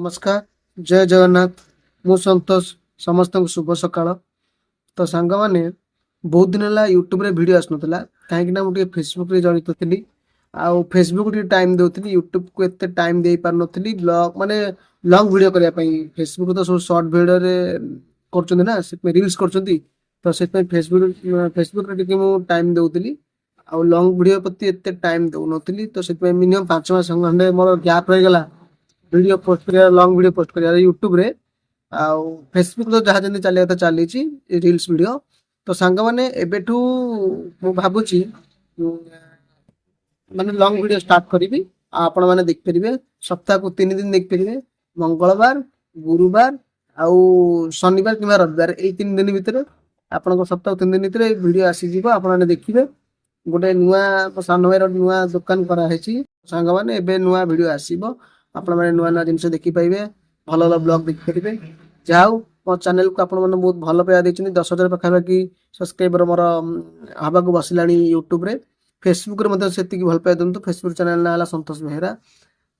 नमस्कार जय जगन्नाथ मु संतोष समस्त शुभ सकाळ। तो सांग मैंने बहुत दिन है यूट्यूब रे वीडियो आसनुला कहीं मुझे फेसबुक रे जड़ित थी आउ फेसबुक टाइम दूसरी यूट्यूब को एत टाइम दे पार नी ब्लॉग माने लॉन्ग वीडियो करने फेसबुक तो सब शॉर्ट वीडियो रे करछन ना से रील्स करछन तो से फेसबुक रे टाइम दूसरी आउ लॉन्ग वीडियो प्रति एत टाइम दौनी तो से मिनिमम 5 मास खंडे मोर गैप रही गला वीडियो पोस्ट कर लॉन्ग वीडियो पोस्ट कर यूट्यूब रे आउ फेसबुक तो जहाँ जमी चलिए तो चली रील्स वीडियो तो सांग मैंने एबेठू मु भाबुची माने लॉन्ग वीडियो स्टार्ट करी आपण मैंने देखिपारे सप्ताह को 3 दिन देखिपारे मंगलवार गुरुवार आउ शनिवार कि रविवार यही 3 दिन भितर आपण सप्ताह 3 दिन भितर वीडियो आसीज आपने देखिए गोटे नुआ सान भाई नुआ दुकान कराई सांग मैंने एबे नुआ वीडियो आसीबो आपण मैंने नुआ नुआ जिन देखिपारे भल भल ब्लॉग देखिपारे जहाँ मो चैनल को आपण मैंने बहुत भल पाया 10,000 पाखापाखि सब्सक्राइबर मोर हवा को बसला यूट्यूब रे फेसबुक रे से भल पाया दिंतु फेसबुक चैनल ना संतोष बेहरा।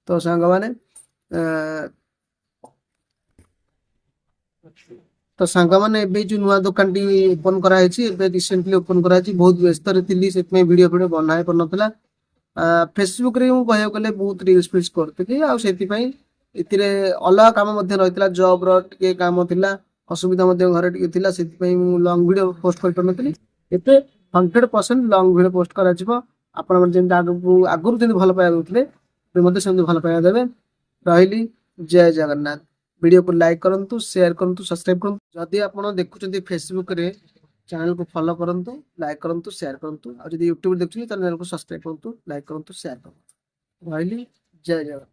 तो सांग मैंने तो सांग मैंने जो नुआ दुकान टी ओपन कराई रिसेंटली ओपन कराई बहुत व्यस्त थी से वीडियो वीडियो बना पार नाला फेसबुक रे कह गले बहुत रील्स फिल्स करती एथिरे अलग काम रही जॉब रे काम थिला असुविधा घरे टिके से लॉन्ग वीडियो पोस्ट कर पार नथि एते 100% लॉन्ग वीडियो पोस्ट करा जिवो आपण मन जेंता आगु जेंता भल पाया दोथले मते सेंती भल पाया देबे रहिली। जय जगन्नाथ। वीडियो को लाइक करंतु शेयर करंतु सब्सक्राइब करंतु जदि आपण देखुचंती फेसबुक रे चैनल को फॉलो करंतु लाइक करंतु शेयर करंतु और जदि यूट्यूब देखुचंती चैनल को सब्सक्राइब करंतु लाइक करंतु शेयर करंतु रहिली। जय जगन्नाथ।